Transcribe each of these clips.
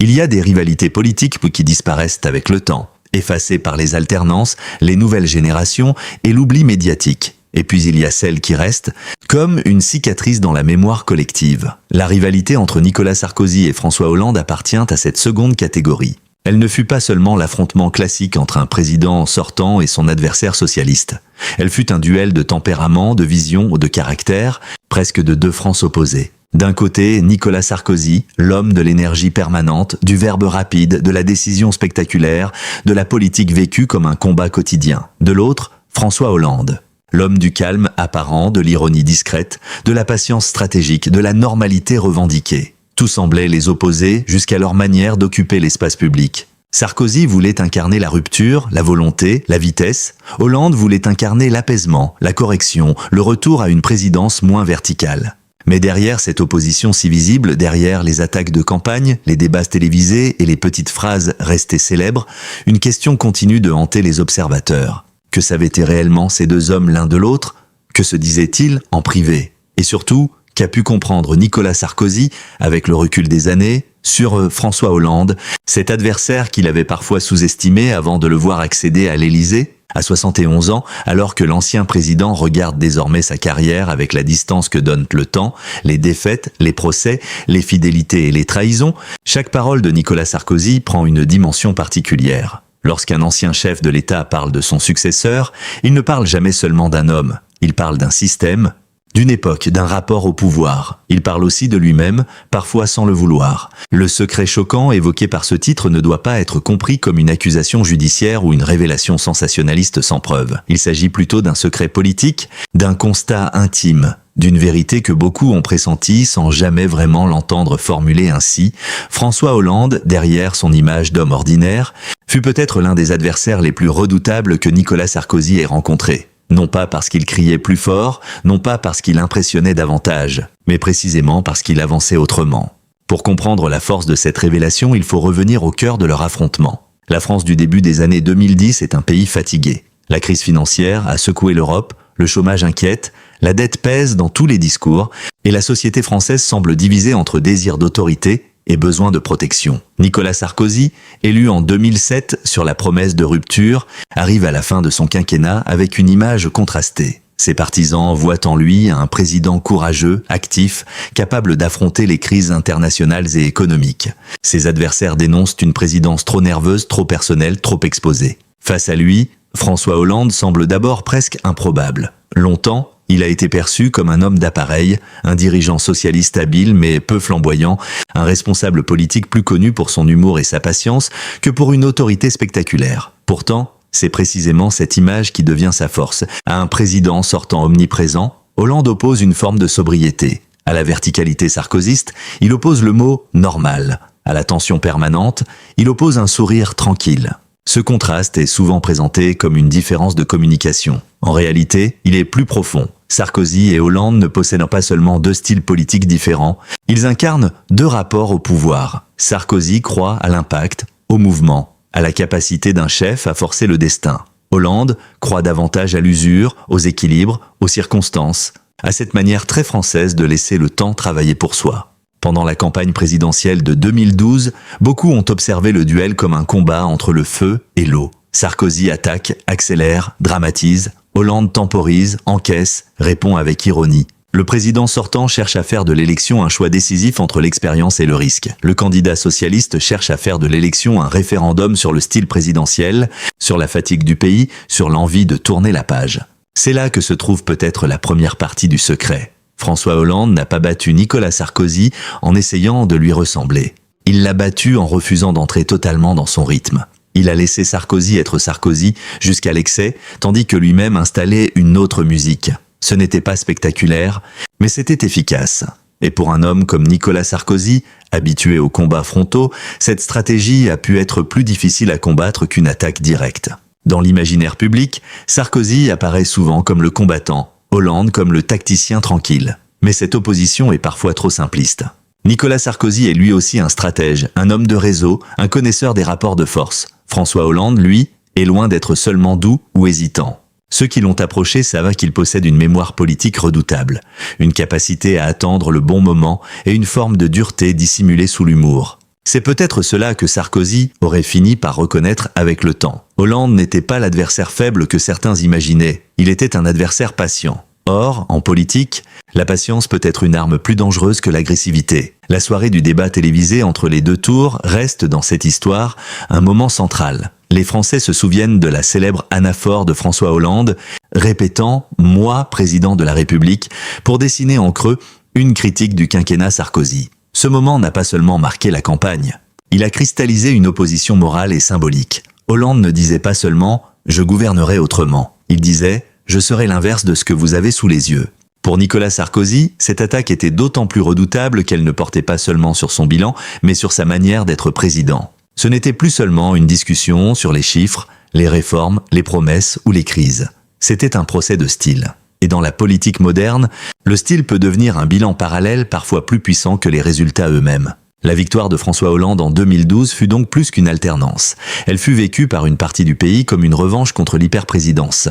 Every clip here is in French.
Il y a des rivalités politiques qui disparaissent avec le temps, effacées par les alternances, les nouvelles générations et l'oubli médiatique. Et puis il y a celle qui reste, comme une cicatrice dans la mémoire collective. La rivalité entre Nicolas Sarkozy et François Hollande appartient à cette seconde catégorie. Elle ne fut pas seulement l'affrontement classique entre un président sortant et son adversaire socialiste. Elle fut un duel de tempérament, de vision ou de caractère, presque de deux France opposées. D'un côté, Nicolas Sarkozy, l'homme de l'énergie permanente, du verbe rapide, de la décision spectaculaire, de la politique vécue comme un combat quotidien. De l'autre, François Hollande. L'homme du calme apparent, de l'ironie discrète, de la patience stratégique, de la normalité revendiquée. Tout semblait les opposer jusqu'à leur manière d'occuper l'espace public. Sarkozy voulait incarner la rupture, la volonté, la vitesse. Hollande voulait incarner l'apaisement, la correction, le retour à une présidence moins verticale. Mais derrière cette opposition si visible, derrière les attaques de campagne, les débats télévisés et les petites phrases restées célèbres, une question continue de hanter les observateurs. Que savaient réellement ces deux hommes l'un de l'autre? Que se disaient-ils en privé? Et surtout, qu'a pu comprendre Nicolas Sarkozy, avec le recul des années, sur François Hollande, cet adversaire qu'il avait parfois sous-estimé avant de le voir accéder à l'Élysée, à 71 ans, alors que l'ancien président regarde désormais sa carrière avec la distance que donne le temps, les défaites, les procès, les fidélités et les trahisons, chaque parole de Nicolas Sarkozy prend une dimension particulière. Lorsqu'un ancien chef de l'État parle de son successeur, il ne parle jamais seulement d'un homme, il parle d'un système, d'une époque, d'un rapport au pouvoir. Il parle aussi de lui-même, parfois sans le vouloir. Le secret choquant évoqué par ce titre ne doit pas être compris comme une accusation judiciaire ou une révélation sensationnaliste sans preuve. Il s'agit plutôt d'un secret politique, d'un constat intime, d'une vérité que beaucoup ont pressentie sans jamais vraiment l'entendre formuler ainsi. François Hollande, derrière son image d'homme ordinaire, fut peut-être l'un des adversaires les plus redoutables que Nicolas Sarkozy ait rencontrés. Non pas parce qu'il criait plus fort, non pas parce qu'il impressionnait davantage, mais précisément parce qu'il avançait autrement. Pour comprendre la force de cette révélation, il faut revenir au cœur de leur affrontement. La France du début des années 2010 est un pays fatigué. La crise financière a secoué l'Europe, le chômage inquiète, la dette pèse dans tous les discours, et la société française semble divisée entre désir d'autorité et besoin de protection. Nicolas Sarkozy, élu en 2007 sur la promesse de rupture, arrive à la fin de son quinquennat avec une image contrastée. Ses partisans voient en lui un président courageux, actif, capable d'affronter les crises internationales et économiques. Ses adversaires dénoncent une présidence trop nerveuse, trop personnelle, trop exposée. Face à lui, François Hollande semble d'abord presque improbable. Longtemps, il a été perçu comme un homme d'appareil, un dirigeant socialiste habile mais peu flamboyant, un responsable politique plus connu pour son humour et sa patience que pour une autorité spectaculaire. Pourtant, c'est précisément cette image qui devient sa force. À un président sortant omniprésent, Hollande oppose une forme de sobriété. À la verticalité sarkozyste, il oppose le mot « normal ». À la tension permanente, il oppose un sourire tranquille. Ce contraste est souvent présenté comme une différence de communication. En réalité, il est plus profond. Sarkozy et Hollande ne possèdent pas seulement deux styles politiques différents, ils incarnent deux rapports au pouvoir. Sarkozy croit à l'impact, au mouvement, à la capacité d'un chef à forcer le destin. Hollande croit davantage à l'usure, aux équilibres, aux circonstances, à cette manière très française de laisser le temps travailler pour soi. Pendant la campagne présidentielle de 2012, beaucoup ont observé le duel comme un combat entre le feu et l'eau. Sarkozy attaque, accélère, dramatise. Hollande temporise, encaisse, répond avec ironie. Le président sortant cherche à faire de l'élection un choix décisif entre l'expérience et le risque. Le candidat socialiste cherche à faire de l'élection un référendum sur le style présidentiel, sur la fatigue du pays, sur l'envie de tourner la page. C'est là que se trouve peut-être la première partie du secret. François Hollande n'a pas battu Nicolas Sarkozy en essayant de lui ressembler. Il l'a battu en refusant d'entrer totalement dans son rythme. Il a laissé Sarkozy être Sarkozy jusqu'à l'excès, tandis que lui-même installait une autre musique. Ce n'était pas spectaculaire, mais c'était efficace. Et pour un homme comme Nicolas Sarkozy, habitué aux combats frontaux, cette stratégie a pu être plus difficile à combattre qu'une attaque directe. Dans l'imaginaire public, Sarkozy apparaît souvent comme le combattant, Hollande comme le tacticien tranquille. Mais cette opposition est parfois trop simpliste. Nicolas Sarkozy est lui aussi un stratège, un homme de réseau, un connaisseur des rapports de force. François Hollande, lui, est loin d'être seulement doux ou hésitant. Ceux qui l'ont approché savent qu'il possède une mémoire politique redoutable, une capacité à attendre le bon moment et une forme de dureté dissimulée sous l'humour. C'est peut-être cela que Sarkozy aurait fini par reconnaître avec le temps. Hollande n'était pas l'adversaire faible que certains imaginaient, il était un adversaire patient. Or, en politique, la patience peut être une arme plus dangereuse que l'agressivité. La soirée du débat télévisé entre les deux tours reste dans cette histoire un moment central. Les Français se souviennent de la célèbre anaphore de François Hollande, répétant « Moi, président de la République », pour dessiner en creux une critique du quinquennat Sarkozy. Ce moment n'a pas seulement marqué la campagne, il a cristallisé une opposition morale et symbolique. Hollande ne disait pas seulement « Je gouvernerai autrement », il disait « Je serai l'inverse de ce que vous avez sous les yeux ». Pour Nicolas Sarkozy, cette attaque était d'autant plus redoutable qu'elle ne portait pas seulement sur son bilan, mais sur sa manière d'être président. Ce n'était plus seulement une discussion sur les chiffres, les réformes, les promesses ou les crises. C'était un procès de style. Et dans la politique moderne, le style peut devenir un bilan parallèle parfois plus puissant que les résultats eux-mêmes. La victoire de François Hollande en 2012 fut donc plus qu'une alternance. Elle fut vécue par une partie du pays comme une revanche contre l'hyperprésidence.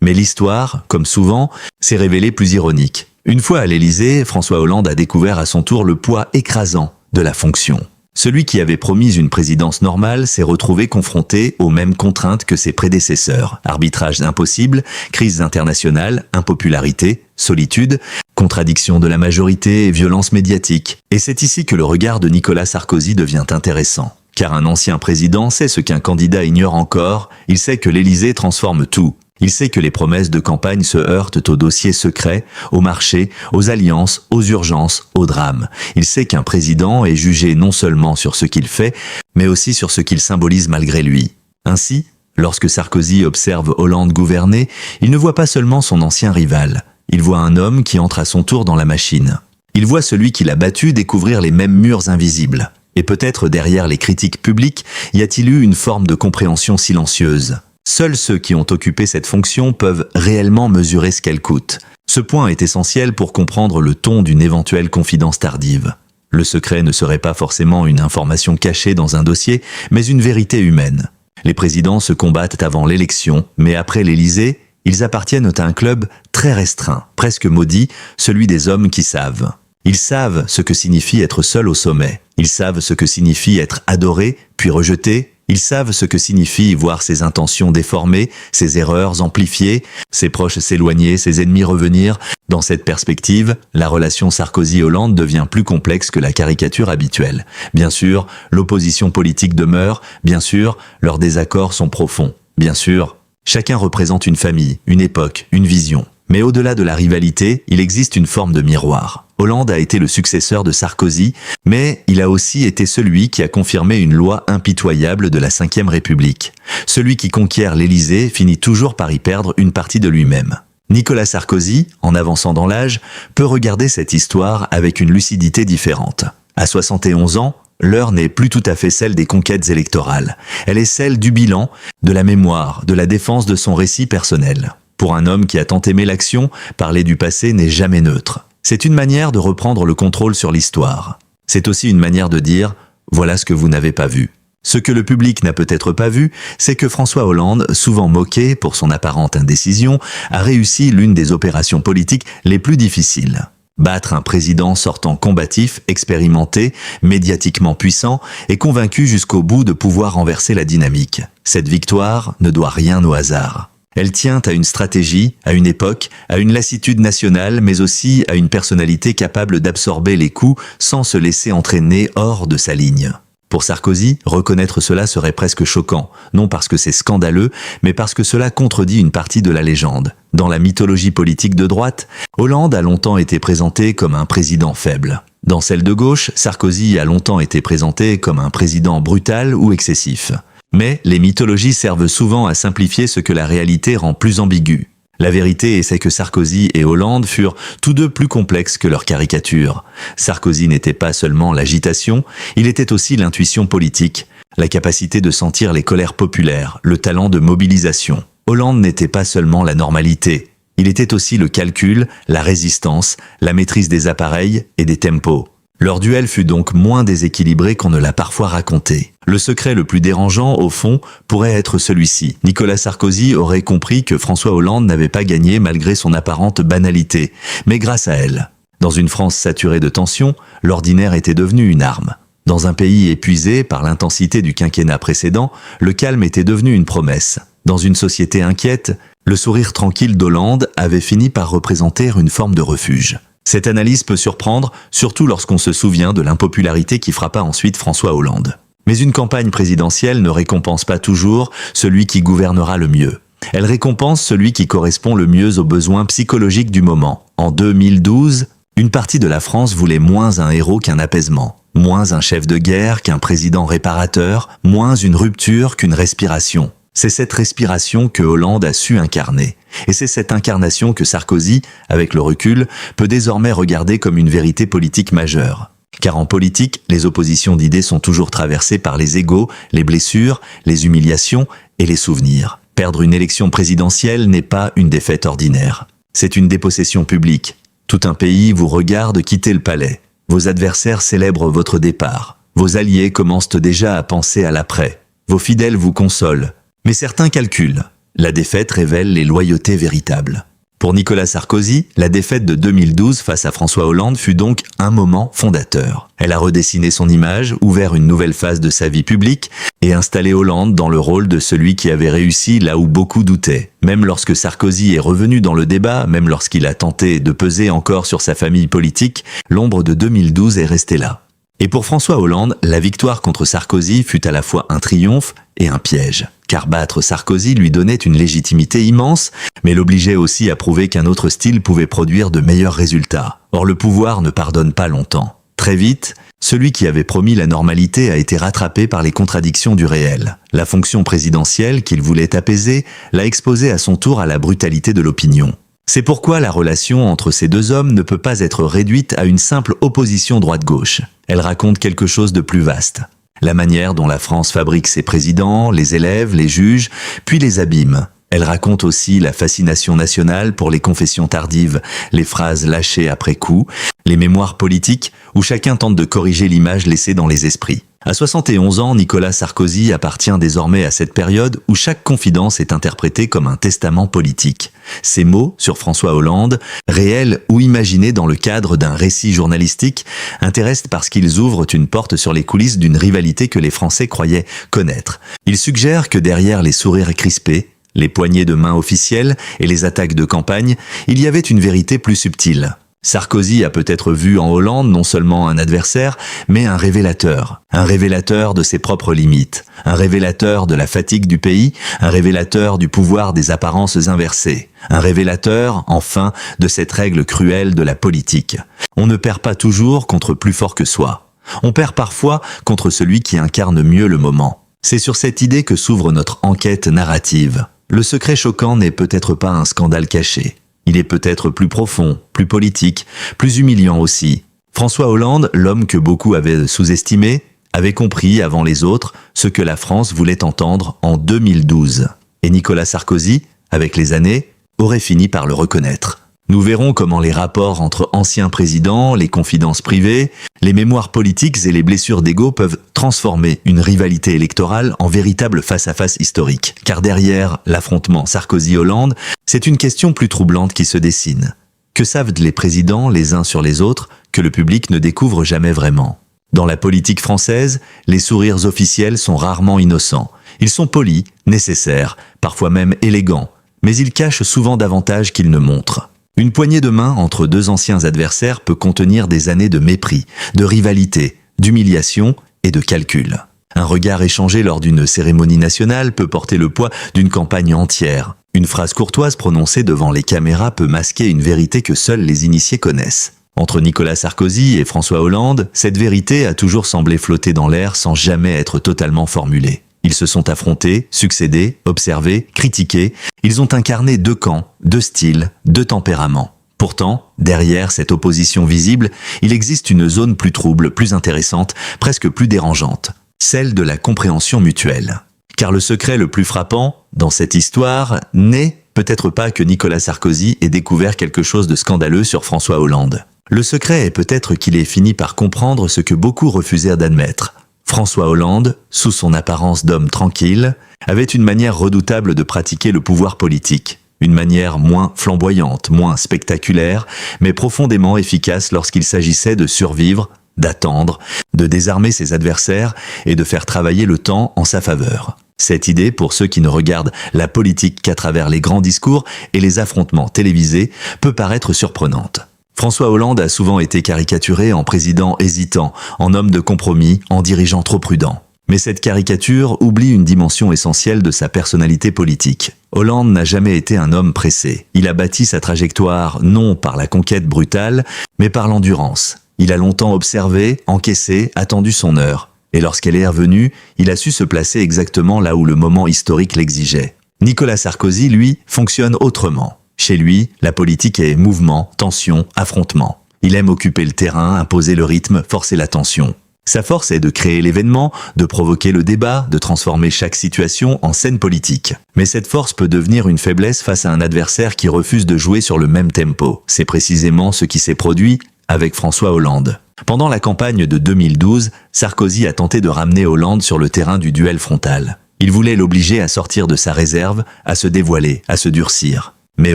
Mais l'histoire, comme souvent, s'est révélée plus ironique. Une fois à l'Élysée, François Hollande a découvert à son tour le poids écrasant de la fonction. Celui qui avait promis une présidence normale s'est retrouvé confronté aux mêmes contraintes que ses prédécesseurs. Arbitrage impossible, crise internationale, impopularité, solitude, contradiction de la majorité et violence médiatique. Et c'est ici que le regard de Nicolas Sarkozy devient intéressant. Car un ancien président sait ce qu'un candidat ignore encore, il sait que l'Élysée transforme tout. Il sait que les promesses de campagne se heurtent aux dossiers secrets, aux marchés, aux alliances, aux urgences, aux drames. Il sait qu'un président est jugé non seulement sur ce qu'il fait, mais aussi sur ce qu'il symbolise malgré lui. Ainsi, lorsque Sarkozy observe Hollande gouverner, il ne voit pas seulement son ancien rival. Il voit un homme qui entre à son tour dans la machine. Il voit celui qui l'a battu découvrir les mêmes murs invisibles. Et peut-être derrière les critiques publiques, y a-t-il eu une forme de compréhension silencieuse. Seuls ceux qui ont occupé cette fonction peuvent réellement mesurer ce qu'elle coûte. Ce point est essentiel pour comprendre le ton d'une éventuelle confidence tardive. Le secret ne serait pas forcément une information cachée dans un dossier, mais une vérité humaine. Les présidents se combattent avant l'élection, mais après l'Élysée, ils appartiennent à un club très restreint, presque maudit, celui des hommes qui savent. Ils savent ce que signifie être seul au sommet. Ils savent ce que signifie être adoré, puis rejeté. Ils savent ce que signifie voir ses intentions déformées, ses erreurs amplifiées, ses proches s'éloigner, ses ennemis revenir. Dans cette perspective, la relation Sarkozy-Hollande devient plus complexe que la caricature habituelle. Bien sûr, l'opposition politique demeure, bien sûr, leurs désaccords sont profonds. Bien sûr, chacun représente une famille, une époque, une vision. Mais au-delà de la rivalité, il existe une forme de miroir. Hollande a été le successeur de Sarkozy, mais il a aussi été celui qui a confirmé une loi impitoyable de la Ve République. Celui qui conquiert l'Élysée finit toujours par y perdre une partie de lui-même. Nicolas Sarkozy, en avançant dans l'âge, peut regarder cette histoire avec une lucidité différente. À 71 ans, l'heure n'est plus tout à fait celle des conquêtes électorales. Elle est celle du bilan, de la mémoire, de la défense de son récit personnel. Pour un homme qui a tant aimé l'action, parler du passé n'est jamais neutre. C'est une manière de reprendre le contrôle sur l'histoire. C'est aussi une manière de dire « voilà ce que vous n'avez pas vu ». Ce que le public n'a peut-être pas vu, c'est que François Hollande, souvent moqué pour son apparente indécision, a réussi l'une des opérations politiques les plus difficiles. Battre un président sortant combatif, expérimenté, médiatiquement puissant et convaincu jusqu'au bout de pouvoir renverser la dynamique. Cette victoire ne doit rien au hasard. Elle tient à une stratégie, à une époque, à une lassitude nationale, mais aussi à une personnalité capable d'absorber les coups sans se laisser entraîner hors de sa ligne. Pour Sarkozy, reconnaître cela serait presque choquant, non parce que c'est scandaleux, mais parce que cela contredit une partie de la légende. Dans la mythologie politique de droite, Hollande a longtemps été présenté comme un président faible. Dans celle de gauche, Sarkozy a longtemps été présenté comme un président brutal ou excessif. Mais les mythologies servent souvent à simplifier ce que la réalité rend plus ambigu. La vérité, c'est que Sarkozy et Hollande furent tous deux plus complexes que leur caricature. Sarkozy n'était pas seulement l'agitation, il était aussi l'intuition politique, la capacité de sentir les colères populaires, le talent de mobilisation. Hollande n'était pas seulement la normalité, il était aussi le calcul, la résistance, la maîtrise des appareils et des tempos. Leur duel fut donc moins déséquilibré qu'on ne l'a parfois raconté. Le secret le plus dérangeant, au fond, pourrait être celui-ci. Nicolas Sarkozy aurait compris que François Hollande n'avait pas gagné malgré son apparente banalité, mais grâce à elle. Dans une France saturée de tensions, l'ordinaire était devenu une arme. Dans un pays épuisé par l'intensité du quinquennat précédent, le calme était devenu une promesse. Dans une société inquiète, le sourire tranquille d'Hollande avait fini par représenter une forme de refuge. Cette analyse peut surprendre, surtout lorsqu'on se souvient de l'impopularité qui frappa ensuite François Hollande. Mais une campagne présidentielle ne récompense pas toujours celui qui gouvernera le mieux. Elle récompense celui qui correspond le mieux aux besoins psychologiques du moment. En 2012, une partie de la France voulait moins un héros qu'un apaisement, moins un chef de guerre qu'un président réparateur, moins une rupture qu'une respiration. C'est cette respiration que Hollande a su incarner. Et c'est cette incarnation que Sarkozy, avec le recul, peut désormais regarder comme une vérité politique majeure. Car en politique, les oppositions d'idées sont toujours traversées par les égos, les blessures, les humiliations et les souvenirs. Perdre une élection présidentielle n'est pas une défaite ordinaire. C'est une dépossession publique. Tout un pays vous regarde quitter le palais. Vos adversaires célèbrent votre départ. Vos alliés commencent déjà à penser à l'après. Vos fidèles vous consolent. Mais certains calculent. La défaite révèle les loyautés véritables. Pour Nicolas Sarkozy, la défaite de 2012 face à François Hollande fut donc un moment fondateur. Elle a redessiné son image, ouvert une nouvelle phase de sa vie publique et installé Hollande dans le rôle de celui qui avait réussi là où beaucoup doutaient. Même lorsque Sarkozy est revenu dans le débat, même lorsqu'il a tenté de peser encore sur sa famille politique, l'ombre de 2012 est restée là. Et pour François Hollande, la victoire contre Sarkozy fut à la fois un triomphe et un piège. Car battre Sarkozy lui donnait une légitimité immense, mais l'obligeait aussi à prouver qu'un autre style pouvait produire de meilleurs résultats. Or le pouvoir ne pardonne pas longtemps. Très vite, celui qui avait promis la normalité a été rattrapé par les contradictions du réel. La fonction présidentielle qu'il voulait apaiser l'a exposé à son tour à la brutalité de l'opinion. C'est pourquoi la relation entre ces deux hommes ne peut pas être réduite à une simple opposition droite-gauche. Elle raconte quelque chose de plus vaste. La manière dont la France fabrique ses présidents, les élèves, les juges, puis les abîme. Elle raconte aussi la fascination nationale pour les confessions tardives, les phrases lâchées après coup, les mémoires politiques où chacun tente de corriger l'image laissée dans les esprits. À 71 ans, Nicolas Sarkozy appartient désormais à cette période où chaque confidence est interprétée comme un testament politique. Ces mots sur François Hollande, réels ou imaginés dans le cadre d'un récit journalistique, intéressent parce qu'ils ouvrent une porte sur les coulisses d'une rivalité que les Français croyaient connaître. Ils suggèrent que derrière les sourires crispés, les poignées de main officielles et les attaques de campagne, il y avait une vérité plus subtile. Sarkozy a peut-être vu en Hollande non seulement un adversaire, mais un révélateur de ses propres limites, un révélateur de la fatigue du pays, un révélateur du pouvoir des apparences inversées, un révélateur, enfin, de cette règle cruelle de la politique. On ne perd pas toujours contre plus fort que soi. On perd parfois contre celui qui incarne mieux le moment. C'est sur cette idée que s'ouvre notre enquête narrative. Le secret choquant n'est peut-être pas un scandale caché. Il est peut-être plus profond, plus politique, plus humiliant aussi. François Hollande, l'homme que beaucoup avaient sous-estimé, avait compris avant les autres ce que la France voulait entendre en 2012. Et Nicolas Sarkozy, avec les années, aurait fini par le reconnaître. Nous verrons comment les rapports entre anciens présidents, les confidences privées, les mémoires politiques et les blessures d'ego peuvent transformer une rivalité électorale en véritable face-à-face historique. Car derrière l'affrontement Sarkozy-Hollande, c'est une question plus troublante qui se dessine. Que savent les présidents les uns sur les autres que le public ne découvre jamais vraiment? Dans la politique française, les sourires officiels sont rarement innocents. Ils sont polis, nécessaires, parfois même élégants, mais ils cachent souvent davantage qu'ils ne montrent. Une poignée de main entre deux anciens adversaires peut contenir des années de mépris, de rivalité, d'humiliation et de calcul. Un regard échangé lors d'une cérémonie nationale peut porter le poids d'une campagne entière. Une phrase courtoise prononcée devant les caméras peut masquer une vérité que seuls les initiés connaissent. Entre Nicolas Sarkozy et François Hollande, cette vérité a toujours semblé flotter dans l'air sans jamais être totalement formulée. Ils se sont affrontés, succédés, observés, critiqués. Ils ont incarné deux camps, deux styles, deux tempéraments. Pourtant, derrière cette opposition visible, il existe une zone plus trouble, plus intéressante, presque plus dérangeante. Celle de la compréhension mutuelle. Car le secret le plus frappant, dans cette histoire, n'est peut-être pas que Nicolas Sarkozy ait découvert quelque chose de scandaleux sur François Hollande. Le secret est peut-être qu'il ait fini par comprendre ce que beaucoup refusèrent d'admettre. François Hollande, sous son apparence d'homme tranquille, avait une manière redoutable de pratiquer le pouvoir politique. Une manière moins flamboyante, moins spectaculaire, mais profondément efficace lorsqu'il s'agissait de survivre d'attendre, de désarmer ses adversaires et de faire travailler le temps en sa faveur. Cette idée, pour ceux qui ne regardent la politique qu'à travers les grands discours et les affrontements télévisés, peut paraître surprenante. François Hollande a souvent été caricaturé en président hésitant, en homme de compromis, en dirigeant trop prudent. Mais cette caricature oublie une dimension essentielle de sa personnalité politique. Hollande n'a jamais été un homme pressé. Il a bâti sa trajectoire non par la conquête brutale, mais par l'endurance. Il a longtemps observé, encaissé, attendu son heure. Et lorsqu'elle est revenue, il a su se placer exactement là où le moment historique l'exigeait. Nicolas Sarkozy, lui, fonctionne autrement. Chez lui, la politique est mouvement, tension, affrontement. Il aime occuper le terrain, imposer le rythme, forcer la tension. Sa force est de créer l'événement, de provoquer le débat, de transformer chaque situation en scène politique. Mais cette force peut devenir une faiblesse face à un adversaire qui refuse de jouer sur le même tempo. C'est précisément ce qui s'est produit avec François Hollande. Pendant la campagne de 2012, Sarkozy a tenté de ramener Hollande sur le terrain du duel frontal. Il voulait l'obliger à sortir de sa réserve, à se dévoiler, à se durcir. Mais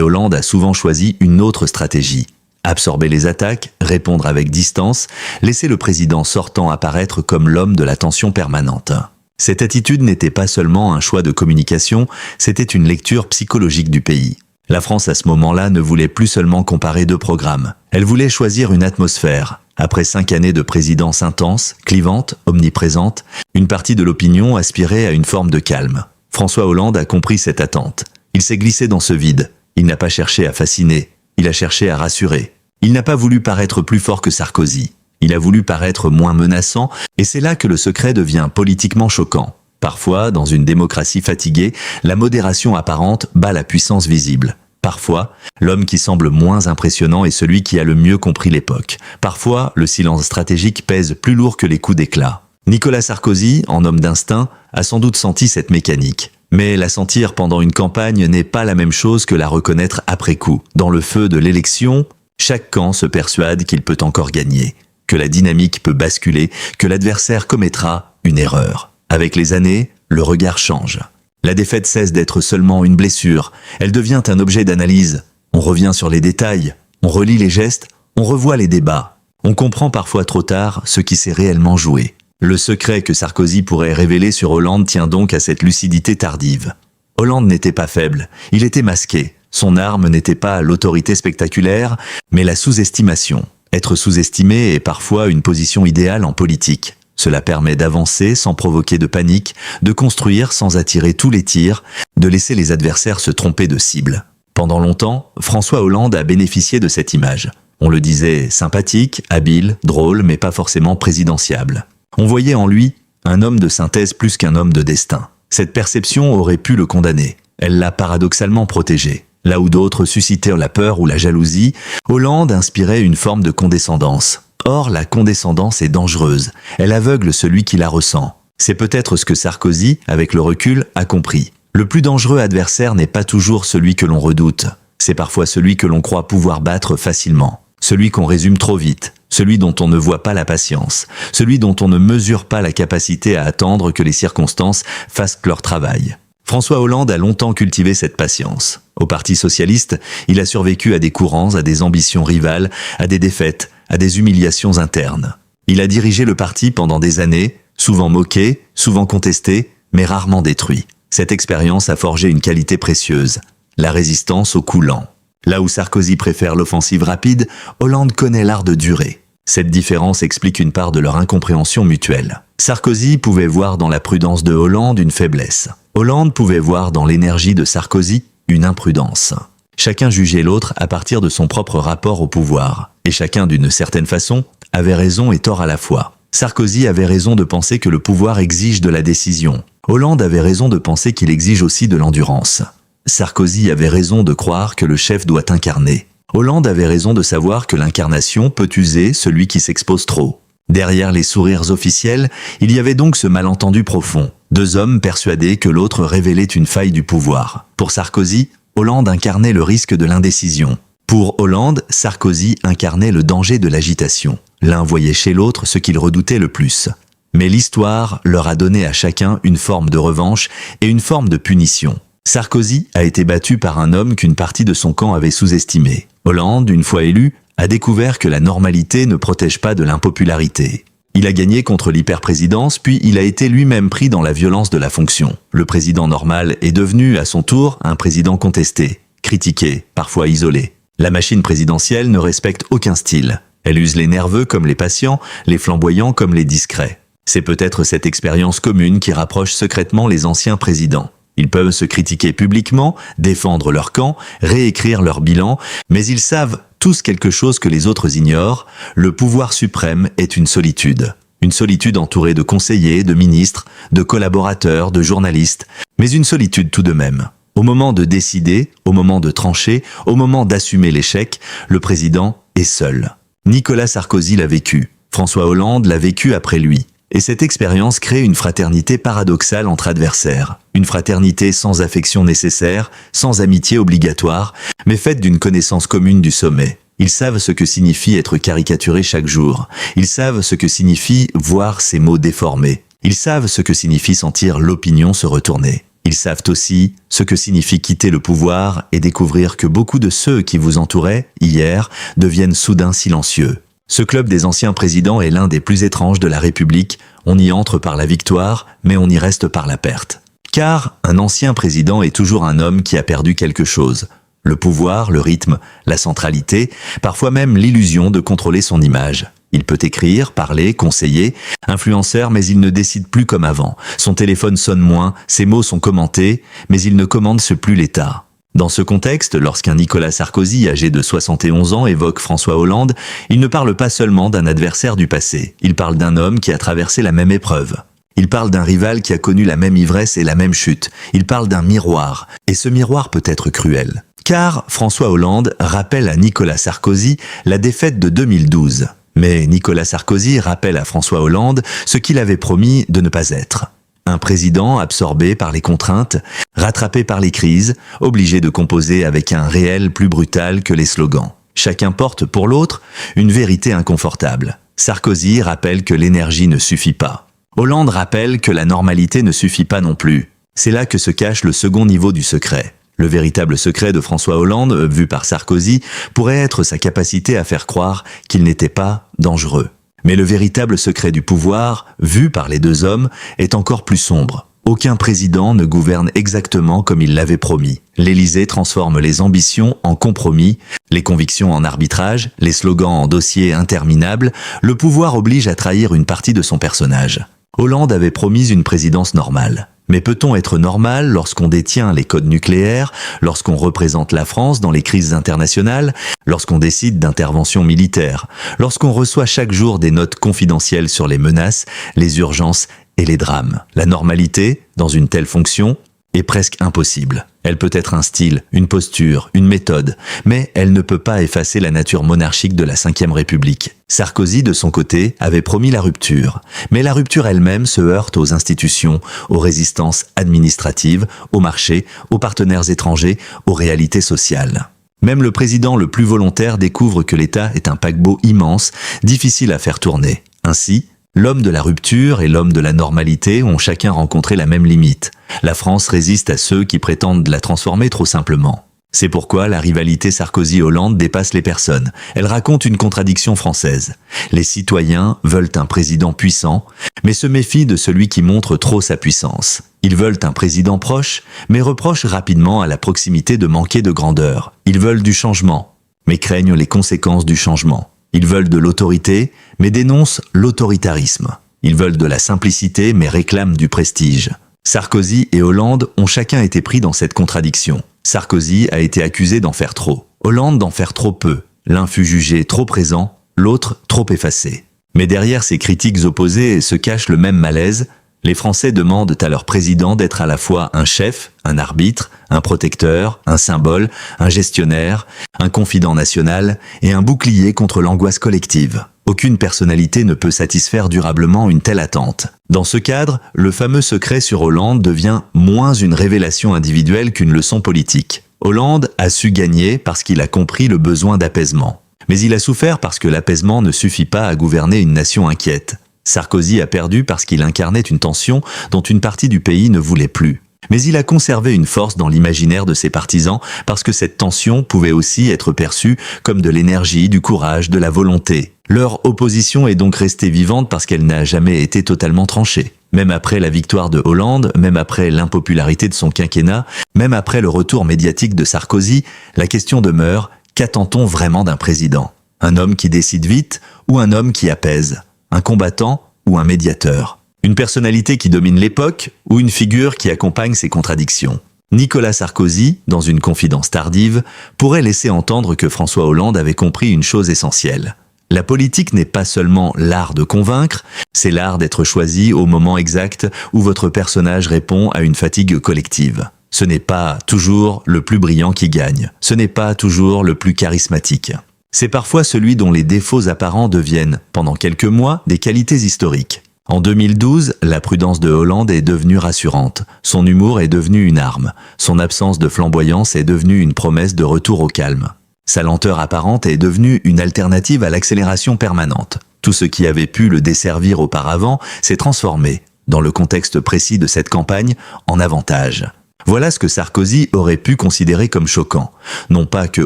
Hollande a souvent choisi une autre stratégie. Absorber les attaques, répondre avec distance, laisser le président sortant apparaître comme l'homme de la tension permanente. Cette attitude n'était pas seulement un choix de communication, c'était une lecture psychologique du pays. La France à ce moment-là ne voulait plus seulement comparer deux programmes. Elle voulait choisir une atmosphère. Après 5 années de présidence intense, clivante, omniprésente, une partie de l'opinion aspirait à une forme de calme. François Hollande a compris cette attente. Il s'est glissé dans ce vide. Il n'a pas cherché à fasciner. Il a cherché à rassurer. Il n'a pas voulu paraître plus fort que Sarkozy. Il a voulu paraître moins menaçant, et c'est là que le secret devient politiquement choquant. Parfois, dans une démocratie fatiguée, la modération apparente bat la puissance visible. Parfois, l'homme qui semble moins impressionnant est celui qui a le mieux compris l'époque. Parfois, le silence stratégique pèse plus lourd que les coups d'éclat. Nicolas Sarkozy, en homme d'instinct, a sans doute senti cette mécanique. Mais la sentir pendant une campagne n'est pas la même chose que la reconnaître après coup. Dans le feu de l'élection, chaque camp se persuade qu'il peut encore gagner, que la dynamique peut basculer, que l'adversaire commettra une erreur. Avec les années, le regard change. La défaite cesse d'être seulement une blessure, elle devient un objet d'analyse. On revient sur les détails, on relit les gestes, on revoit les débats. On comprend parfois trop tard ce qui s'est réellement joué. Le secret que Sarkozy pourrait révéler sur Hollande tient donc à cette lucidité tardive. Hollande n'était pas faible, il était masqué. Son arme n'était pas l'autorité spectaculaire, mais la sous-estimation. Être sous-estimé est parfois une position idéale en politique. Cela permet d'avancer sans provoquer de panique, de construire sans attirer tous les tirs, de laisser les adversaires se tromper de cible. Pendant longtemps, François Hollande a bénéficié de cette image. On le disait sympathique, habile, drôle, mais pas forcément présidentiable. On voyait en lui un homme de synthèse plus qu'un homme de destin. Cette perception aurait pu le condamner. Elle l'a paradoxalement protégé. Là où d'autres suscitaient la peur ou la jalousie, Hollande inspirait une forme de condescendance. Or, la condescendance est dangereuse. Elle aveugle celui qui la ressent. C'est peut-être ce que Sarkozy, avec le recul, a compris. Le plus dangereux adversaire n'est pas toujours celui que l'on redoute. C'est parfois celui que l'on croit pouvoir battre facilement. Celui qu'on résume trop vite. Celui dont on ne voit pas la patience. Celui dont on ne mesure pas la capacité à attendre que les circonstances fassent leur travail. François Hollande a longtemps cultivé cette patience. Au Parti socialiste, il a survécu à des courants, à des ambitions rivales, à des défaites, à des humiliations internes. Il a dirigé le parti pendant des années, souvent moqué, souvent contesté, mais rarement détruit. Cette expérience a forgé une qualité précieuse, la résistance au coup lent. Là où Sarkozy préfère l'offensive rapide, Hollande connaît l'art de durer. Cette différence explique une part de leur incompréhension mutuelle. Sarkozy pouvait voir dans la prudence de Hollande une faiblesse. Hollande pouvait voir dans l'énergie de Sarkozy une imprudence. Chacun jugeait l'autre à partir de son propre rapport au pouvoir. Et chacun, d'une certaine façon, avait raison et tort à la fois. Sarkozy avait raison de penser que le pouvoir exige de la décision. Hollande avait raison de penser qu'il exige aussi de l'endurance. Sarkozy avait raison de croire que le chef doit incarner. Hollande avait raison de savoir que l'incarnation peut user celui qui s'expose trop. Derrière les sourires officiels, il y avait donc ce malentendu profond. Deux hommes persuadés que l'autre révélait une faille du pouvoir. Pour Sarkozy, Hollande incarnait le risque de l'indécision. Pour Hollande, Sarkozy incarnait le danger de l'agitation. L'un voyait chez l'autre ce qu'il redoutait le plus. Mais l'histoire leur a donné à chacun une forme de revanche et une forme de punition. Sarkozy a été battu par un homme qu'une partie de son camp avait sous-estimé. Hollande, une fois élu, a découvert que la normalité ne protège pas de l'impopularité. Il a gagné contre l'hyperprésidence, puis il a été lui-même pris dans la violence de la fonction. Le président normal est devenu, à son tour, un président contesté, critiqué, parfois isolé. La machine présidentielle ne respecte aucun style. Elle use les nerveux comme les patients, les flamboyants comme les discrets. C'est peut-être cette expérience commune qui rapproche secrètement les anciens présidents. Ils peuvent se critiquer publiquement, défendre leur camp, réécrire leur bilan, mais ils savent tous quelque chose que les autres ignorent, le pouvoir suprême est une solitude. Une solitude entourée de conseillers, de ministres, de collaborateurs, de journalistes, mais une solitude tout de même. Au moment de décider, au moment de trancher, au moment d'assumer l'échec, le président est seul. Nicolas Sarkozy l'a vécu, François Hollande l'a vécu après lui. Et cette expérience crée une fraternité paradoxale entre adversaires. Une fraternité sans affection nécessaire, sans amitié obligatoire, mais faite d'une connaissance commune du sommet. Ils savent ce que signifie être caricaturé chaque jour. Ils savent ce que signifie voir ses mots déformés. Ils savent ce que signifie sentir l'opinion se retourner. Ils savent aussi ce que signifie quitter le pouvoir et découvrir que beaucoup de ceux qui vous entouraient, hier, deviennent soudain silencieux. Ce club des anciens présidents est l'un des plus étranges de la République. On y entre par la victoire, mais on y reste par la perte. Car un ancien président est toujours un homme qui a perdu quelque chose. Le pouvoir, le rythme, la centralité, parfois même l'illusion de contrôler son image. Il peut écrire, parler, conseiller, influenceur, mais il ne décide plus comme avant. Son téléphone sonne moins, ses mots sont commentés, mais il ne commande plus l'État. Dans ce contexte, lorsqu'un Nicolas Sarkozy, âgé de 71 ans, évoque François Hollande, il ne parle pas seulement d'un adversaire du passé. Il parle d'un homme qui a traversé la même épreuve. Il parle d'un rival qui a connu la même ivresse et la même chute. Il parle d'un miroir. Et ce miroir peut être cruel. Car François Hollande rappelle à Nicolas Sarkozy la défaite de 2012. Mais Nicolas Sarkozy rappelle à François Hollande ce qu'il avait promis de ne pas être. Un président absorbé par les contraintes, rattrapé par les crises, obligé de composer avec un réel plus brutal que les slogans. Chacun porte pour l'autre une vérité inconfortable. Sarkozy rappelle que l'énergie ne suffit pas. Hollande rappelle que la normalité ne suffit pas non plus. C'est là que se cache le second niveau du secret. Le véritable secret de François Hollande, vu par Sarkozy, pourrait être sa capacité à faire croire qu'il n'était pas dangereux. Mais le véritable secret du pouvoir, vu par les deux hommes, est encore plus sombre. Aucun président ne gouverne exactement comme il l'avait promis. L'Élysée transforme les ambitions en compromis, les convictions en arbitrage, les slogans en dossiers interminables. Le pouvoir oblige à trahir une partie de son personnage. Hollande avait promis une présidence normale. Mais peut-on être normal lorsqu'on détient les codes nucléaires, lorsqu'on représente la France dans les crises internationales, lorsqu'on décide d'interventions militaires, lorsqu'on reçoit chaque jour des notes confidentielles sur les menaces, les urgences et les drames? La normalité, dans une telle fonction, est presque impossible. Elle peut être un style, une posture, une méthode, mais elle ne peut pas effacer la nature monarchique de la Ve République. Sarkozy, de son côté, avait promis la rupture, mais la rupture elle-même se heurte aux institutions, aux résistances administratives, aux marchés, aux partenaires étrangers, aux réalités sociales. Même le président le plus volontaire découvre que l'État est un paquebot immense, difficile à faire tourner. Ainsi, l'homme de la rupture et l'homme de la normalité ont chacun rencontré la même limite. La France résiste à ceux qui prétendent la transformer trop simplement. C'est pourquoi la rivalité Sarkozy-Hollande dépasse les personnes. Elle raconte une contradiction française. Les citoyens veulent un président puissant, mais se méfient de celui qui montre trop sa puissance. Ils veulent un président proche, mais reprochent rapidement à la proximité de manquer de grandeur. Ils veulent du changement, mais craignent les conséquences du changement. Ils veulent de l'autorité, mais dénoncent l'autoritarisme. Ils veulent de la simplicité, mais réclament du prestige. Sarkozy et Hollande ont chacun été pris dans cette contradiction. Sarkozy a été accusé d'en faire trop, Hollande d'en faire trop peu. L'un fut jugé trop présent, l'autre trop effacé. Mais derrière ces critiques opposées se cache le même malaise. Les Français demandent à leur président d'être à la fois un chef, un arbitre, un protecteur, un symbole, un gestionnaire, un confident national et un bouclier contre l'angoisse collective. Aucune personnalité ne peut satisfaire durablement une telle attente. Dans ce cadre, le fameux secret sur Hollande devient moins une révélation individuelle qu'une leçon politique. Hollande a su gagner parce qu'il a compris le besoin d'apaisement. Mais il a souffert parce que l'apaisement ne suffit pas à gouverner une nation inquiète. Sarkozy a perdu parce qu'il incarnait une tension dont une partie du pays ne voulait plus. Mais il a conservé une force dans l'imaginaire de ses partisans parce que cette tension pouvait aussi être perçue comme de l'énergie, du courage, de la volonté. Leur opposition est donc restée vivante parce qu'elle n'a jamais été totalement tranchée. Même après la victoire de Hollande, même après l'impopularité de son quinquennat, même après le retour médiatique de Sarkozy, la question demeure, qu'attend-on vraiment d'un président? Un homme qui décide vite ou un homme qui apaise? Un combattant ou un médiateur? Une personnalité qui domine l'époque ou une figure qui accompagne ses contradictions? Nicolas Sarkozy, dans une confidence tardive, pourrait laisser entendre que François Hollande avait compris une chose essentielle. La politique n'est pas seulement l'art de convaincre, c'est l'art d'être choisi au moment exact où votre personnage répond à une fatigue collective. Ce n'est pas toujours le plus brillant qui gagne, ce n'est pas toujours le plus charismatique. C'est parfois celui dont les défauts apparents deviennent, pendant quelques mois, des qualités historiques. En 2012, la prudence de Hollande est devenue rassurante, son humour est devenu une arme, son absence de flamboyance est devenue une promesse de retour au calme. Sa lenteur apparente est devenue une alternative à l'accélération permanente. Tout ce qui avait pu le desservir auparavant s'est transformé, dans le contexte précis de cette campagne, en avantage. Voilà ce que Sarkozy aurait pu considérer comme choquant. Non pas que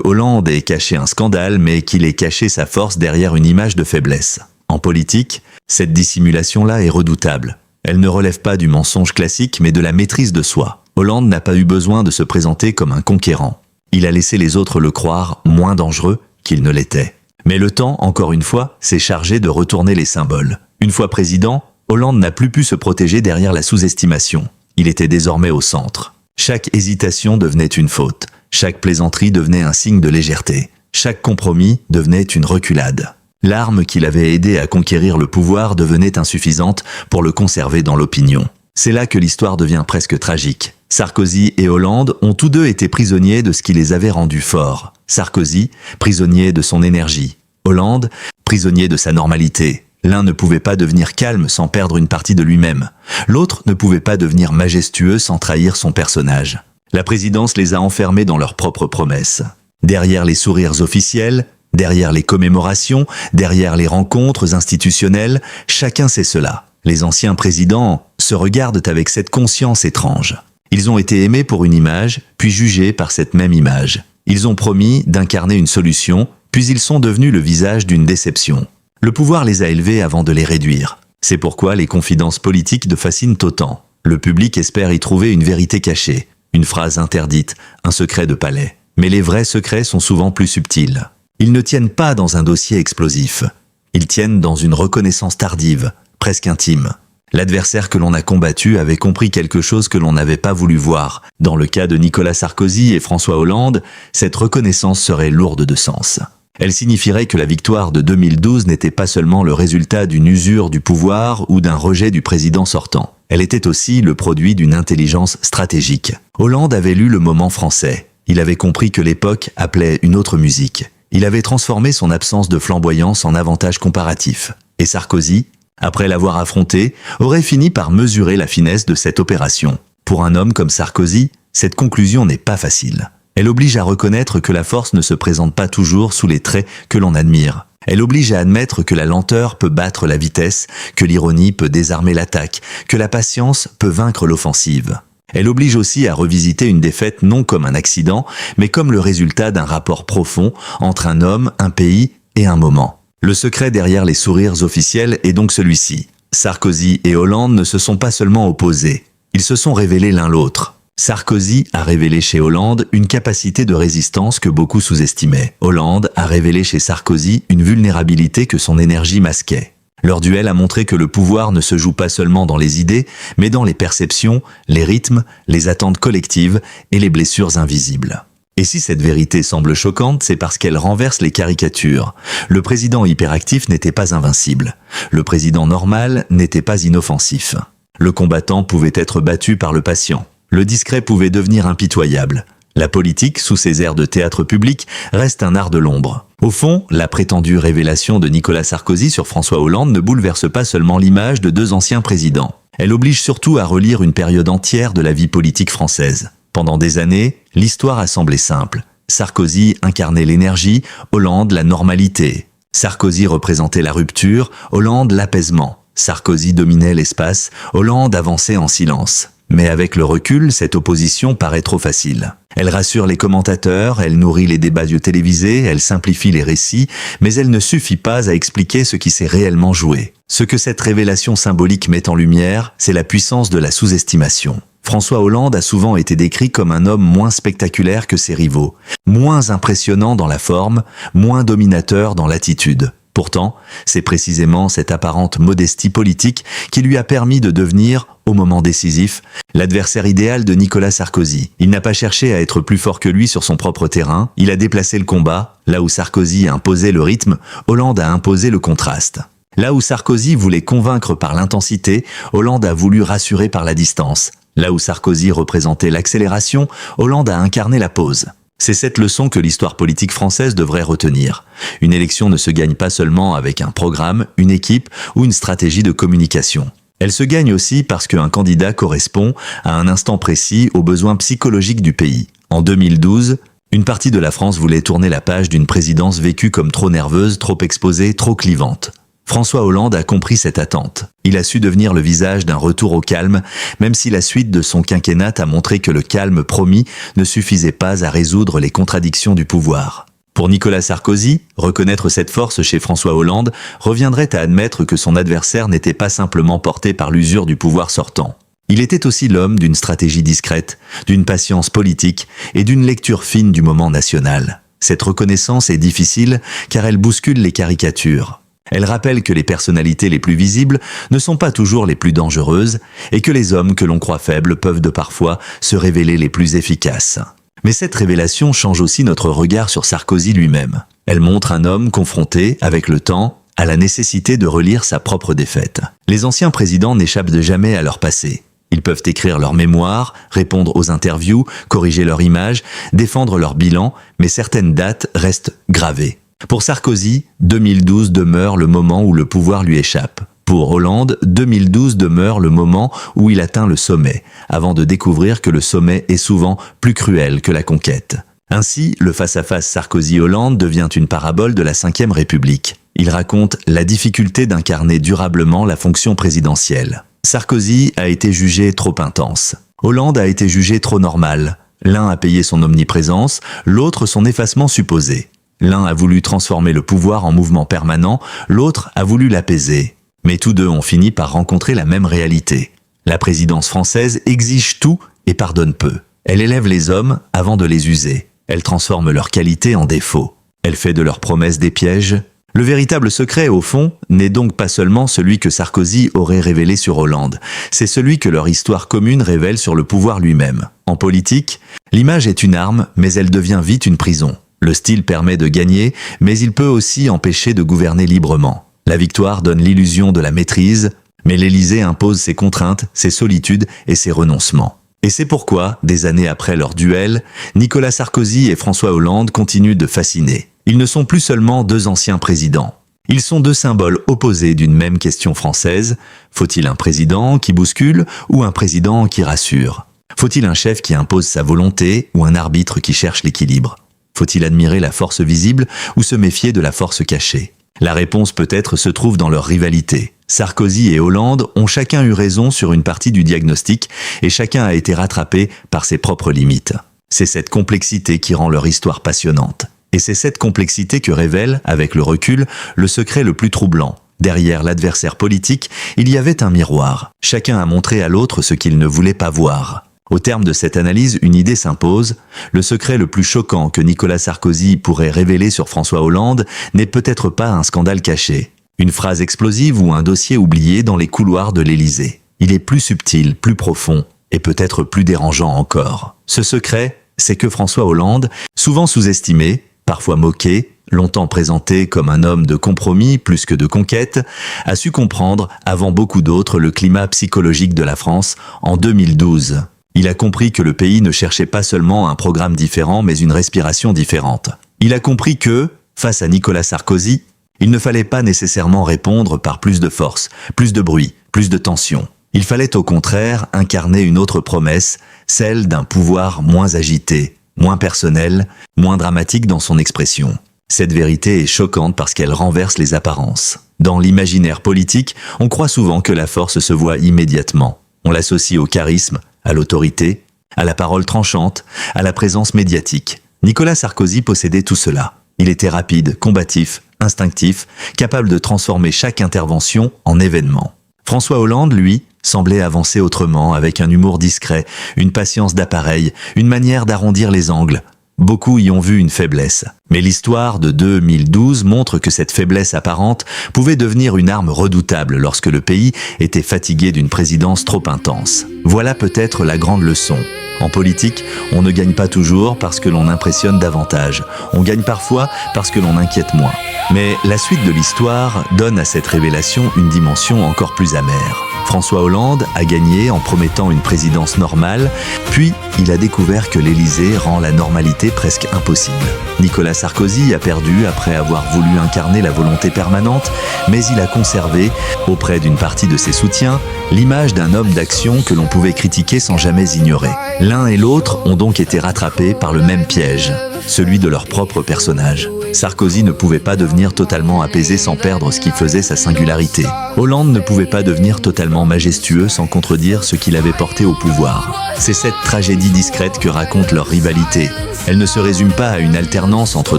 Hollande ait caché un scandale, mais qu'il ait caché sa force derrière une image de faiblesse. En politique, cette dissimulation-là est redoutable. Elle ne relève pas du mensonge classique, mais de la maîtrise de soi. Hollande n'a pas eu besoin de se présenter comme un conquérant. Il a laissé les autres le croire moins dangereux qu'il ne l'était. Mais le temps, encore une fois, s'est chargé de retourner les symboles. Une fois président, Hollande n'a plus pu se protéger derrière la sous-estimation. Il était désormais au centre. Chaque hésitation devenait une faute. Chaque plaisanterie devenait un signe de légèreté. Chaque compromis devenait une reculade. L'arme qui l'avait aidé à conquérir le pouvoir devenait insuffisante pour le conserver dans l'opinion. C'est là que l'histoire devient presque tragique. Sarkozy et Hollande ont tous deux été prisonniers de ce qui les avait rendus forts. Sarkozy, prisonnier de son énergie. Hollande, prisonnier de sa normalité. L'un ne pouvait pas devenir calme sans perdre une partie de lui-même. L'autre ne pouvait pas devenir majestueux sans trahir son personnage. La présidence les a enfermés dans leurs propres promesses. Derrière les sourires officiels, derrière les commémorations, derrière les rencontres institutionnelles, chacun sait cela. Les anciens présidents se regardent avec cette conscience étrange. Ils ont été aimés pour une image, puis jugés par cette même image. Ils ont promis d'incarner une solution, puis ils sont devenus le visage d'une déception. Le pouvoir les a élevés avant de les réduire. C'est pourquoi les confidences politiques de fascinent autant. Le public espère y trouver une vérité cachée, une phrase interdite, un secret de palais. Mais les vrais secrets sont souvent plus subtils. Ils ne tiennent pas dans un dossier explosif. Ils tiennent dans une reconnaissance tardive, presque intime. L'adversaire que l'on a combattu avait compris quelque chose que l'on n'avait pas voulu voir. Dans le cas de Nicolas Sarkozy et François Hollande, cette reconnaissance serait lourde de sens. Elle signifierait que la victoire de 2012 n'était pas seulement le résultat d'une usure du pouvoir ou d'un rejet du président sortant. Elle était aussi le produit d'une intelligence stratégique. Hollande avait lu le moment français. Il avait compris que l'époque appelait une autre musique. Il avait transformé son absence de flamboyance en avantage comparatif. Et Sarkozy, après l'avoir affronté, aurait fini par mesurer la finesse de cette opération. Pour un homme comme Sarkozy, cette conclusion n'est pas facile. Elle oblige à reconnaître que la force ne se présente pas toujours sous les traits que l'on admire. Elle oblige à admettre que la lenteur peut battre la vitesse, que l'ironie peut désarmer l'attaque, que la patience peut vaincre l'offensive. Elle oblige aussi à revisiter une défaite non comme un accident, mais comme le résultat d'un rapport profond entre un homme, un pays et un moment. Le secret derrière les sourires officiels est donc celui-ci. Sarkozy et Hollande ne se sont pas seulement opposés, ils se sont révélés l'un l'autre. Sarkozy a révélé chez Hollande une capacité de résistance que beaucoup sous-estimaient. Hollande a révélé chez Sarkozy une vulnérabilité que son énergie masquait. Leur duel a montré que le pouvoir ne se joue pas seulement dans les idées, mais dans les perceptions, les rythmes, les attentes collectives et les blessures invisibles. Et si cette vérité semble choquante, c'est parce qu'elle renverse les caricatures. Le président hyperactif n'était pas invincible. Le président normal n'était pas inoffensif. Le combattant pouvait être battu par le patient. Le discret pouvait devenir impitoyable. La politique, sous ses airs de théâtre public, reste un art de l'ombre. Au fond, la prétendue révélation de Nicolas Sarkozy sur François Hollande ne bouleverse pas seulement l'image de deux anciens présidents. Elle oblige surtout à relire une période entière de la vie politique française. Pendant des années, l'histoire a semblé simple. Sarkozy incarnait l'énergie, Hollande la normalité. Sarkozy représentait la rupture, Hollande l'apaisement. Sarkozy dominait l'espace, Hollande avançait en silence. Mais avec le recul, cette opposition paraît trop facile. Elle rassure les commentateurs, elle nourrit les débats télévisés, elle simplifie les récits, mais elle ne suffit pas à expliquer ce qui s'est réellement joué. Ce que cette révélation symbolique met en lumière, c'est la puissance de la sous-estimation. François Hollande a souvent été décrit comme un homme moins spectaculaire que ses rivaux, moins impressionnant dans la forme, moins dominateur dans l'attitude. Pourtant, c'est précisément cette apparente modestie politique qui lui a permis de devenir, au moment décisif, l'adversaire idéal de Nicolas Sarkozy. Il n'a pas cherché à être plus fort que lui sur son propre terrain, il a déplacé le combat. Là où Sarkozy imposait le rythme, Hollande a imposé le contraste. Là où Sarkozy voulait convaincre par l'intensité, Hollande a voulu rassurer par la distance. Là où Sarkozy représentait l'accélération, Hollande a incarné la pause. C'est cette leçon que l'histoire politique française devrait retenir. Une élection ne se gagne pas seulement avec un programme, une équipe ou une stratégie de communication. Elle se gagne aussi parce qu'un candidat correspond à un instant précis aux besoins psychologiques du pays. En 2012, une partie de la France voulait tourner la page d'une présidence vécue comme trop nerveuse, trop exposée, trop clivante. François Hollande a compris cette attente. Il a su devenir le visage d'un retour au calme, même si la suite de son quinquennat a montré que le calme promis ne suffisait pas à résoudre les contradictions du pouvoir. Pour Nicolas Sarkozy, reconnaître cette force chez François Hollande reviendrait à admettre que son adversaire n'était pas simplement porté par l'usure du pouvoir sortant. Il était aussi l'homme d'une stratégie discrète, d'une patience politique et d'une lecture fine du moment national. Cette reconnaissance est difficile car elle bouscule les caricatures. Elle rappelle que les personnalités les plus visibles ne sont pas toujours les plus dangereuses et que les hommes que l'on croit faibles peuvent de parfois se révéler les plus efficaces. Mais cette révélation change aussi notre regard sur Sarkozy lui-même. Elle montre un homme confronté, avec le temps, à la nécessité de relire sa propre défaite. Les anciens présidents n'échappent jamais à leur passé. Ils peuvent écrire leur mémoire, répondre aux interviews, corriger leur image, défendre leur bilan, mais certaines dates restent gravées. Pour Sarkozy, 2012 demeure le moment où le pouvoir lui échappe. Pour Hollande, 2012 demeure le moment où il atteint le sommet, avant de découvrir que le sommet est souvent plus cruel que la conquête. Ainsi, le face-à-face Sarkozy-Hollande devient une parabole de la Ve République. Il raconte la difficulté d'incarner durablement la fonction présidentielle. Sarkozy a été jugé trop intense. Hollande a été jugé trop normal. L'un a payé son omniprésence, l'autre son effacement supposé. L'un a voulu transformer le pouvoir en mouvement permanent, l'autre a voulu l'apaiser. Mais tous deux ont fini par rencontrer la même réalité. La présidence française exige tout et pardonne peu. Elle élève les hommes avant de les user. Elle transforme leurs qualités en défauts. Elle fait de leurs promesses des pièges. Le véritable secret, au fond, n'est donc pas seulement celui que Sarkozy aurait révélé sur Hollande. C'est celui que leur histoire commune révèle sur le pouvoir lui-même. En politique, l'image est une arme, mais elle devient vite une prison. Le style permet de gagner, mais il peut aussi empêcher de gouverner librement. La victoire donne l'illusion de la maîtrise, mais l'Élysée impose ses contraintes, ses solitudes et ses renoncements. Et c'est pourquoi, des années après leur duel, Nicolas Sarkozy et François Hollande continuent de fasciner. Ils ne sont plus seulement deux anciens présidents. Ils sont deux symboles opposés d'une même question française. Faut-il un président qui bouscule ou un président qui rassure? Faut-il un chef qui impose sa volonté ou un arbitre qui cherche l'équilibre? Faut-il admirer la force visible ou se méfier de la force cachée? La réponse peut-être se trouve dans leur rivalité. Sarkozy et Hollande ont chacun eu raison sur une partie du diagnostic et chacun a été rattrapé par ses propres limites. C'est cette complexité qui rend leur histoire passionnante. Et c'est cette complexité que révèle, avec le recul, le secret le plus troublant. Derrière l'adversaire politique, il y avait un miroir. Chacun a montré à l'autre ce qu'il ne voulait pas voir. Au terme de cette analyse, une idée s'impose. Le secret le plus choquant que Nicolas Sarkozy pourrait révéler sur François Hollande n'est peut-être pas un scandale caché, une phrase explosive ou un dossier oublié dans les couloirs de l'Élysée. Il est plus subtil, plus profond et peut-être plus dérangeant encore. Ce secret, c'est que François Hollande, souvent sous-estimé, parfois moqué, longtemps présenté comme un homme de compromis plus que de conquête, a su comprendre, avant beaucoup d'autres, le climat psychologique de la France en 2012. Il a compris que le pays ne cherchait pas seulement un programme différent, mais une respiration différente. Il a compris que, face à Nicolas Sarkozy, il ne fallait pas nécessairement répondre par plus de force, plus de bruit, plus de tension. Il fallait au contraire incarner une autre promesse, celle d'un pouvoir moins agité, moins personnel, moins dramatique dans son expression. Cette vérité est choquante parce qu'elle renverse les apparences. Dans l'imaginaire politique, on croit souvent que la force se voit immédiatement. On l'associe au charisme, à l'autorité, à la parole tranchante, à la présence médiatique. Nicolas Sarkozy possédait tout cela. Il était rapide, combatif, instinctif, capable de transformer chaque intervention en événement. François Hollande, lui, semblait avancer autrement, avec un humour discret, une patience d'appareil, une manière d'arrondir les angles. Beaucoup y ont vu une faiblesse. Mais l'histoire de 2012 montre que cette faiblesse apparente pouvait devenir une arme redoutable lorsque le pays était fatigué d'une présidence trop intense. Voilà peut-être la grande leçon. En politique, on ne gagne pas toujours parce que l'on impressionne davantage. On gagne parfois parce que l'on inquiète moins. Mais la suite de l'histoire donne à cette révélation une dimension encore plus amère. François Hollande a gagné en promettant une présidence normale, puis il a découvert que l'Élysée rend la normalité presque impossible. Nicolas Sarkozy a perdu après avoir voulu incarner la volonté permanente, mais il a conservé, auprès d'une partie de ses soutiens, l'image d'un homme d'action que l'on pouvait critiquer sans jamais ignorer. L'un et l'autre ont donc été rattrapés par le même piège, celui de leur propre personnage. Sarkozy ne pouvait pas devenir totalement apaisé sans perdre ce qui faisait sa singularité. Hollande ne pouvait pas devenir totalement majestueux sans contredire ce qu'il avait porté au pouvoir. C'est cette tragédie discrète que raconte leur rivalité. Elle ne se résume pas à une alternance entre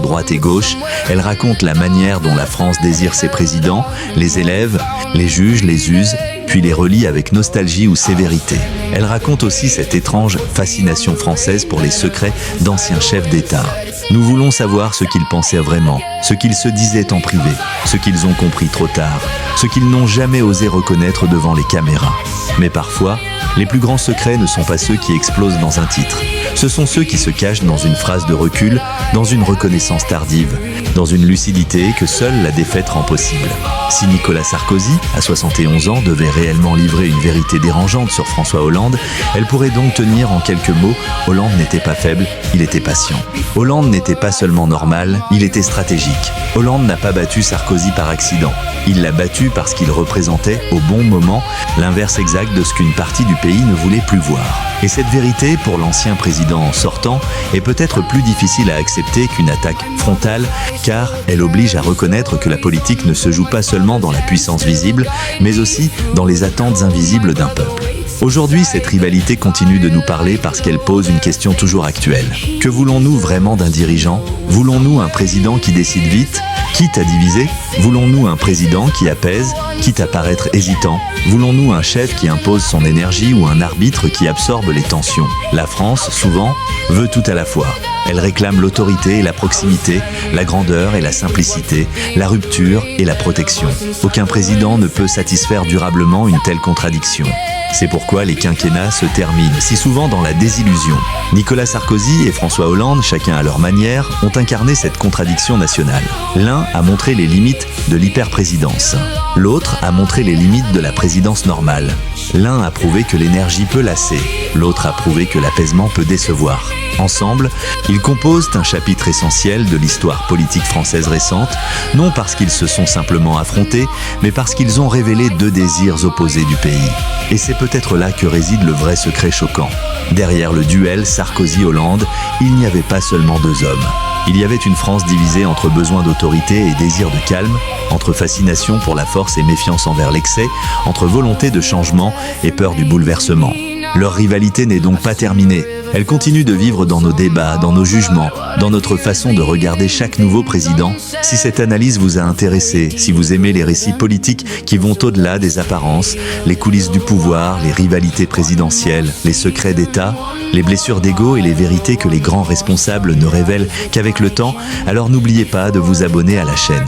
droite et gauche, elle raconte la manière dont la France désire ses présidents, les élève, les juge, les use, puis les relie avec nostalgie ou sévérité. Elle raconte aussi cette étrange fascination française pour les secrets d'anciens chefs d'État. Nous voulons savoir ce qu'ils pensaient vraiment, ce qu'ils se disaient en privé, ce qu'ils ont compris trop tard, ce qu'ils n'ont jamais osé reconnaître devant les caméras. Mais parfois, les plus grands secrets ne sont pas ceux qui explosent dans un titre. Ce sont ceux qui se cachent dans une phrase de recul, dans une reconnaissance tardive, dans une lucidité que seule la défaite rend possible. Si Nicolas Sarkozy, à 71 ans, devait réellement livrer une vérité dérangeante sur François Hollande, elle pourrait donc tenir en quelques mots: Hollande n'était pas faible, il était patient. Hollande n'était pas seulement normal, il était stratégique. Hollande n'a pas battu Sarkozy par accident. Il l'a battu parce qu'il représentait, au bon moment, l'inverse exact de ce qu'une partie du pays ne voulait plus voir. Et cette vérité, pour l'ancien président sortant, est peut-être plus difficile à accepter qu'une attaque frontale, car elle oblige à reconnaître que la politique ne se joue pas seulement dans la puissance visible, mais aussi dans les attentes invisibles d'un peuple. Aujourd'hui, cette rivalité continue de nous parler parce qu'elle pose une question toujours actuelle. Que voulons-nous vraiment d'un dirigeant? Voulons-nous un président qui décide vite, quitte à diviser? Voulons-nous un président qui apaise, quitte à paraître hésitant? Voulons-nous un chef qui impose son énergie ou un arbitre qui absorbe les tensions? La France, souvent, veut tout à la fois. Elle réclame l'autorité et la proximité, la grandeur et la simplicité, la rupture et la protection. Aucun président ne peut satisfaire durablement une telle contradiction. C'est pourquoi les quinquennats se terminent si souvent dans la désillusion. Nicolas Sarkozy et François Hollande, chacun à leur manière, ont incarné cette contradiction nationale. L'un a montré les limites de l'hyperprésidence. L'autre a montré les limites de la présidence normale. L'un a prouvé que l'énergie peut lasser. L'autre a prouvé que l'apaisement peut décevoir. Ensemble, ils composent un chapitre essentiel de l'histoire politique française récente, non parce qu'ils se sont simplement affrontés, mais parce qu'ils ont révélé deux désirs opposés du pays. Et c'est peut-être là que réside le vrai secret choquant. Derrière le duel Sarkozy-Hollande, il n'y avait pas seulement deux hommes. Il y avait une France divisée entre besoin d'autorité et désir de calme, entre fascination pour la force et méfiance envers l'excès, entre volonté de changement et peur du bouleversement. Leur rivalité n'est donc pas terminée. Elle continue de vivre dans nos débats, dans nos jugements, dans notre façon de regarder chaque nouveau président. Si cette analyse vous a intéressé, si vous aimez les récits politiques qui vont au-delà des apparences, les coulisses du pouvoir, les rivalités présidentielles, les secrets d'État, les blessures d'ego et les vérités que les grands responsables ne révèlent qu'avec le temps, alors n'oubliez pas de vous abonner à la chaîne.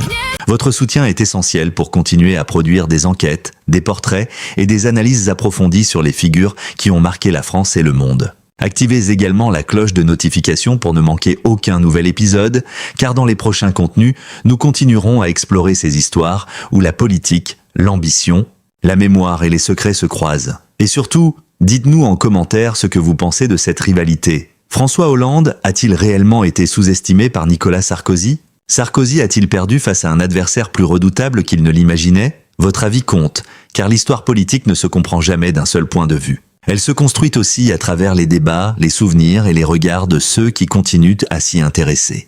Votre soutien est essentiel pour continuer à produire des enquêtes, des portraits et des analyses approfondies sur les figures qui ont marqué la France et le monde. Activez également la cloche de notification pour ne manquer aucun nouvel épisode, car dans les prochains contenus, nous continuerons à explorer ces histoires où la politique, l'ambition, la mémoire et les secrets se croisent. Et surtout, dites-nous en commentaire ce que vous pensez de cette rivalité. François Hollande a-t-il réellement été sous-estimé par Nicolas Sarkozy? Sarkozy a-t-il perdu face à un adversaire plus redoutable qu'il ne l'imaginait? Votre avis compte, car l'histoire politique ne se comprend jamais d'un seul point de vue. Elle se construit aussi à travers les débats, les souvenirs et les regards de ceux qui continuent à s'y intéresser.